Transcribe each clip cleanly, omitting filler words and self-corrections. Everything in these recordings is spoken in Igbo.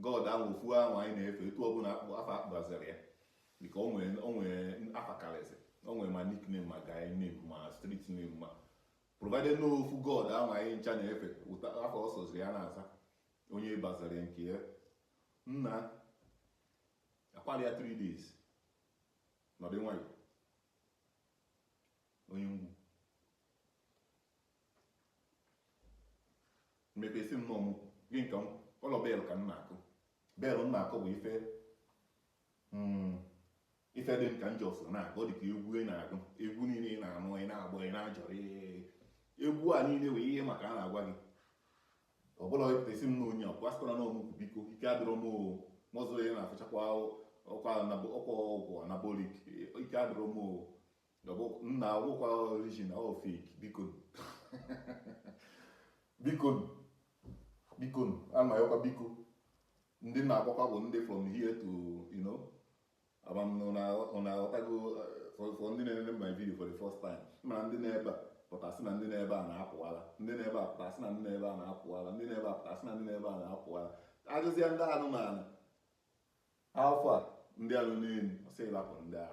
God ahụ ofu ahụ anyị na-efe etu ọbụla afọ akpụbaziri ya dịka o nwere afa karịsị o nwere ma nickname ma guy name ma street name ma provided na ofu God ahụ anyị ncha na-efe afọ ọ soziri ya na-aza onye baziri nke ya nna akwali ya 3 days nọdụ nwayọ onye ngwu mepesi m nọ m gị nke ụlọ bel ka m na-akụ bel m na-akụ bụ ife dị m ka njọs na-agụ ọ dị ka egwu ị na-agụ egwu niile ị na-anụ ị na-agbọ ị na-ajọrọ egwu a niile wee ihe maka a na-agwa gị ọbụla epesi m na onye ọkwa sịkwara na ọmụkwụ biko ike adịrọ m mọzụ ya na-afụchakwa ọkwa ọgwụ anabolik ike adịrọ m nna agwụkwa origin ọ fake biko ama ya ọkwa biko ndị na-agbakwa bụ ndị from here to na-aghọtago for ndị na-enene my video for the first time mana ndị na-ebe a pụtasị na ndị na-ebe a na-apụwala ndị na-ebe a pụtasị na ndị na-ebe a na-apụwala ndị na-ebe a pụtasị na ndị na-ebe a na-apụwala ajụzie ndị anụ na anụ afọ a ndị anụ n'elu ọsọ ịlapụ ndị a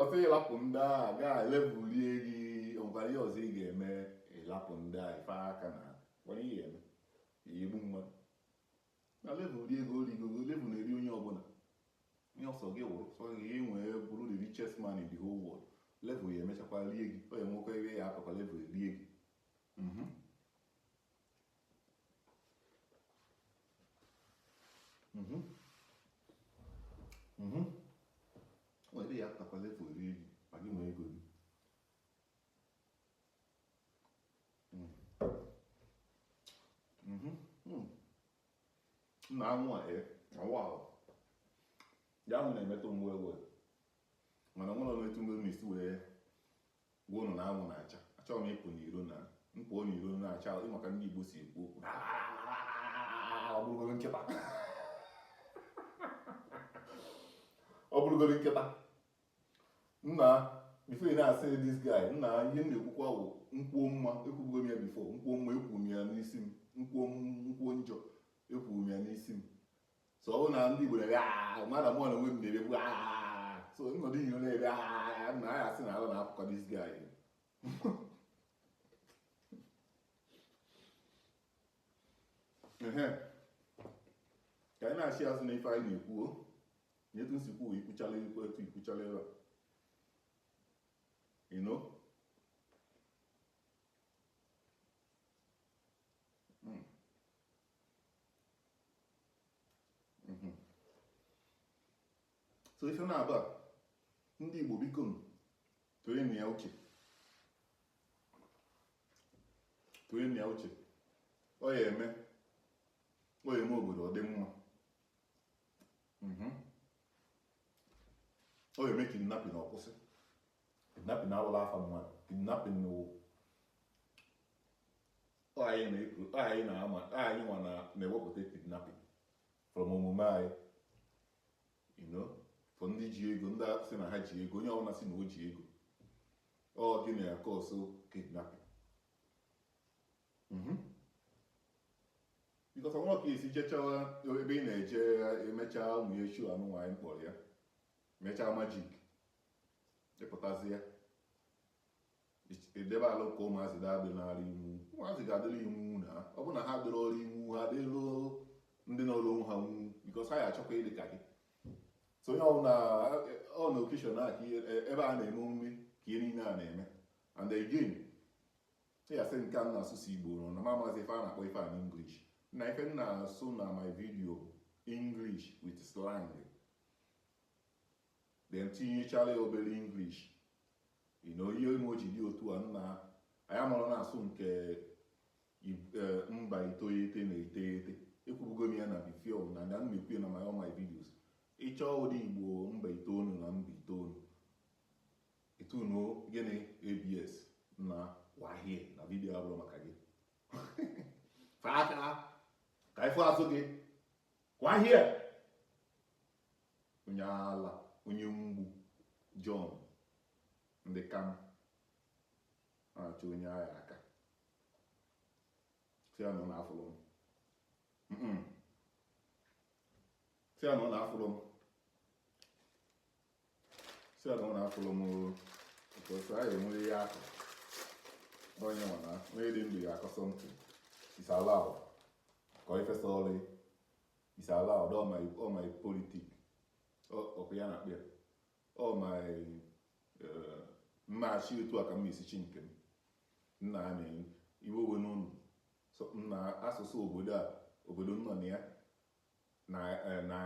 ọsọ ịlapụ ndị a ga-elebulie gị ọgwara ihe ọzọ ị ga-eme ịlapụ ndị a ife aka na gwara ihe eme egbu mmadụ na level ego origogo level na-eri onye ọbụla ihe ọsọ gị wụrụ sọ gị nwee bụrụ the richest man in the whole world level ya emechakwa rie gị ọ ya nwekwa ebe ya akọkwa level rie gị ọ ebe ya akọkwa level rie gị ma gị nwee ego gị nna anwụ a awụ ahụ ya ahụ na-emetụ mgbe ewe mana nwere na-etu mgbe m esi wee gwa ụnụ na anwụ na-acha achọrọ m ịpụ n'iro na mkpụ n'iro na-acha maka ndị Igbo si ekwu okwu ọ bụrụgoro nkịta nna before ị na-asị this guy nna ihe m na-ekwukwa bụ nkwuo mma ekwubugo m ya before nkwuo mma ekwu m ya n'isi m nkwuo njọ ekwu m ya n'isi m so ọ bụ na ndị Igbo na-ebe mmadụ mụọ na onwe m na-ebebu so nnọdụ iro na-ebe na anyị asị na alụ na-apụkọ this guy ka anyị na-achị azụ na ife anyị na-ekwuo nyetu nsikwu ikwuchala etu ikwuchala ebe so ife na-aba ndị Igbo biko toenụ ya uche ọ ya eme obodo ọ dị mma ọ ya eme kidnapping ọkwụsị kidnapping na-awụla afa mmadụ kidnapping anyị nwa na-ewepụta kidnapping from omume anyị for ndị ji ego ndị sị na ha ji ego onye ọbụla sị na o ji ego ọ gịnị ya kọsụ kidnapping because ọnwa ka esi jechawa ebe ị na-eje emechaa ụmụ ya show anụ nwaanyị mkpọrọ ya mechaa majik ịpụtazi ya edebe alụ ka ụmụazị ga-adị n'ala iwu ụmụazị ga-adịrị iwu na ọ bụ na ha dịrị ọrụ iwu ha dịrị ndị n'ọrụ onwe ha nwu because ha ya achọkwa ịdị ka gị so onye ọbụla ọ na okeshọn a ka ebe a na-eme omume ka ihe niile a na-eme and again ya sị nke a na-asụsụ Igbo nọ na mamazi ife a na-akpọ ife a n'English na ife m na-asụ na my video English with slang then tinyechara ya obere English ihe ime o ji dị otu a nna anyị amara na-asụ nke mba itoghete na iteghete ekwubugo m ya na before na ndị na-ekwu na all my videos ịchọọ ụdị Igbo mba itoolu na mba itoolu gịnị ABS na wahie na vidio abụrụ maka gị faka ka ifo azụ gị wahie onye ala onye mgbu John ndị kam na-achọ onye agha aka si ya na ọ na-afụrụ m si ya na ọ na-afụrụ m si ya na ọ na-afụrụ m because anyị enwere ihe akụ onye nwa na onye dị ndụ ya akọ something is allowed ka ọ ifesa ọrụ is allowed all my politics ọkụ ya na-akpị all my mmachi otu a ka m esichi nke m nna ya na iwe owe n'ụlọ nna asụsụ obodo nọ na ya na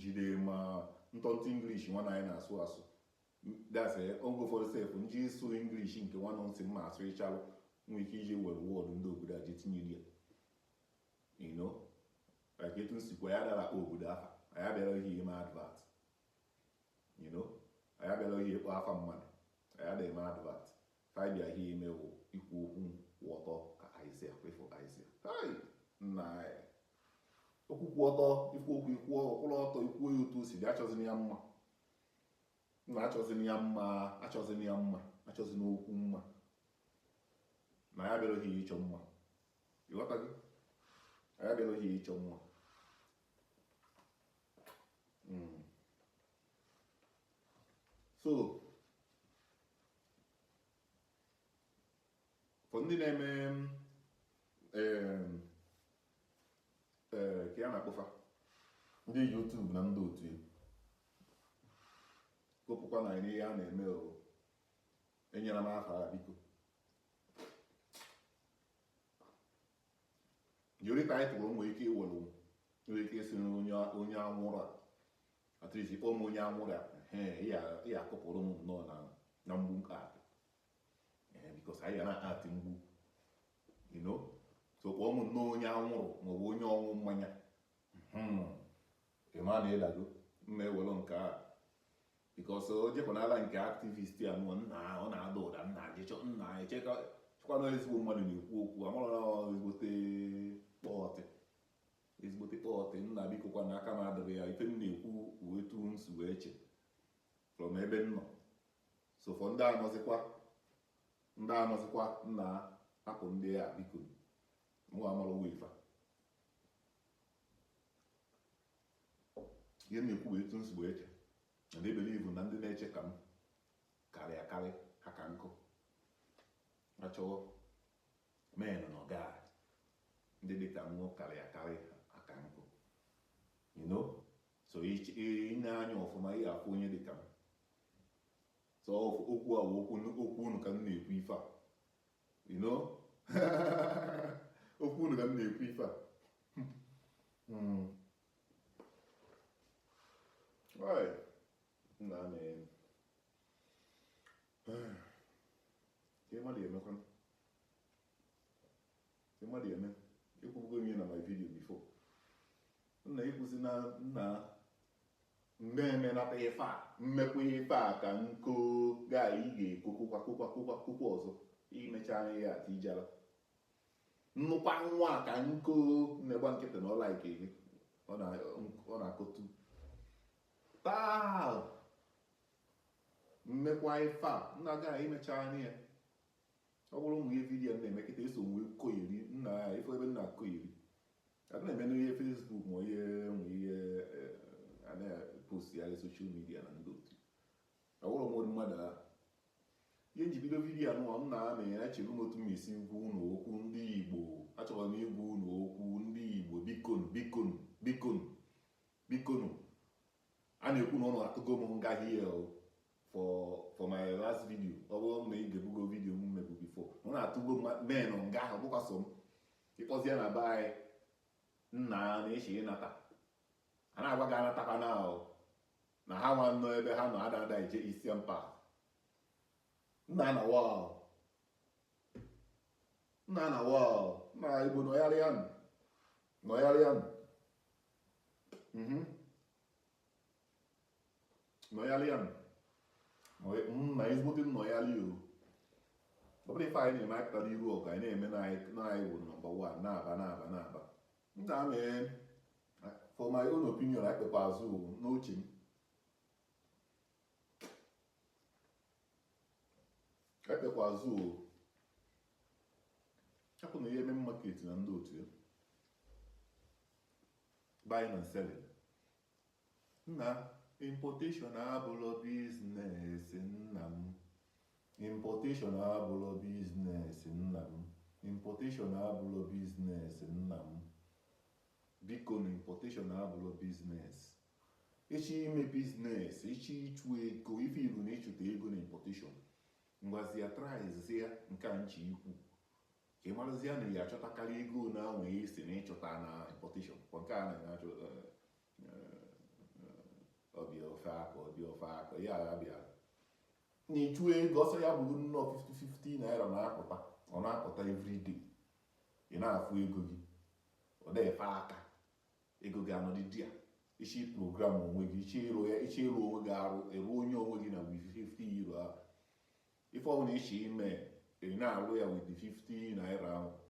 jide ma ntọntụ English nwa anyị na-asụ asụ that's oge ụfọdụ sef nji ịsụ English nke nwa nọ nsị m ma asụ ịchalụ nwee ike iji were wọdụ ndị obodo a ji tinyere ya like etu nsikwa ya dara obodo aha anyị abịara ihe ime advert anyị abịara ihe ịkpọ afa mmadụ anyị adịghị eme advert anyị bịa ihe ime ikwu okwu kwụ ọtọ ka Aịzịa kwefụ Aịzịa nna okwu kwụ ọtọ ikwu okwu ikwu ọkwụrụ ọtọ ikwuo ya otu o si dị achọzina ya mma nna achọzina ya mma achọzina okwu mma na ya bịara ihe ịchọ mma ịghọta gị ya bịara ihe ịchọ mma so for ndị na-eme ka ya na-akpọfa ndị YouTube na ndị otu gụpụkwa na ihe a na-eme enyere m afa biko yori taịtụl nwere ike iwere nwere ike isi onye anwụrụ a atrisi kpọọ m onye anwụrụ a ihe akụpụrụ m nnọọ na mgbu nke atị bikos anyị ga na-atị mgbu so kpọọ m nnọọ onye anwụrụ maọbụ onye ọnwụ mmanya ịma na ịdago mma ewere nke a bikos o jekwanala nke aktivist a nụọ nna ọ na-ada ụda nna jechọ nna echekwana ezigbo mmadụ na-ekwu okwu amarala ezigbote kpọọtị nna biko kwa n'aka m adịghị ya ife m na-ekwu wetu nsu wee che from ebe m nọ so for ndị anọzikwa nna hapụ ndị a biko mụ amara wefa ihe m na-ekwu wetu nsu wee che na ebelivu na ndị na-eche ka m karị akarị ha ka nkụ achọọ men na ọga ndị dịka mmụọ karị akarị aka nkụ so ine anya ọfụma ihe afụ onye dịka m so okwu a okwu unu ka m na-ekwu ife a okwu unu ka m na-ekwu ife a nna ihe mmadụ eme ekwubugo m ihe na my video before nna ekwuzi na nna mmemme nata ife a mmekwa ife a ka nko gaa ị ga-ekokwa ọzọ imecha anya ya ati ijara nnukwa nwa ka nko na-egba nkịtị na ọla ike gị ọ na-akọtu taa mmekwa ife a nna gaa imecha anya ya ọ bụrụ ụmụ ihe vidiyo na-emekịta eso nwee koyiri nna ya ife ebe nna koyiri a na-eme n'ihe Facebook ma ihe a na-post ya soshal midia na ndị otu ọwụrụ nwere mmadụ ahụ ihe nji bido vidiyo anụwa m na-amị ya chere m otu m esi gwa unu okwu ndị Igbo achọrọ m ịgwa unu okwu ndị Igbo bikonu a na-ekwu na ụlọ atụgo m ngaghị ya for my last video ọ bụrụ na ị ga-ebugo vidio m mebu before ọ na-atụgo men nga ahụ bụkwa so m ịkpọzie na be anyị nna na-eche ịnata a na-agwa gị anatakwa na ha nwa nọ ebe ha nọ ada ije isi mpa nna na Igbo nọyarịanụ na ezigbote nnọyarị ọ bụrụ ife anyị na-eme akịta n'iru ọgụ anyị na-eme na anyị bụ nọmba 1 na-aba nna mee for my own opinion akpekwa azụ n'uche m achọkwa na ihe market na ndị otu ya buying and selling. Nna, importation abụrụ business nna m. Importation abụrụ business nna m. Importation abụrụ business nna m. Biko na importation abụrụ business. Echi ime business, echi ịchụ ego, ife iru na ịchụta ego na importation. Ngwazi ya tries ya nke a nchi ikwu. Ka ị marazi ya na ya achọtakarị ego na anwe isi na ịchọta na importation. Kwa nke a na-achọ ọbịa ofe aka, ya abịa. Na ịchụ ego ọsọ ya bụrụ nnọọ 50 naira na-apụta, ọ na-apụta everyday. Ị na-afụ ego gị, ọ na-efe aka. Ego gị anọdịdị ya. Ichi program onwe gị, ichi ịrụ onwe gị arụ, eru onye onwe gị na with 50 euro ahụ. Ife ọbụla ichi ime, ị na-arụ ya with 50 naira ahụ.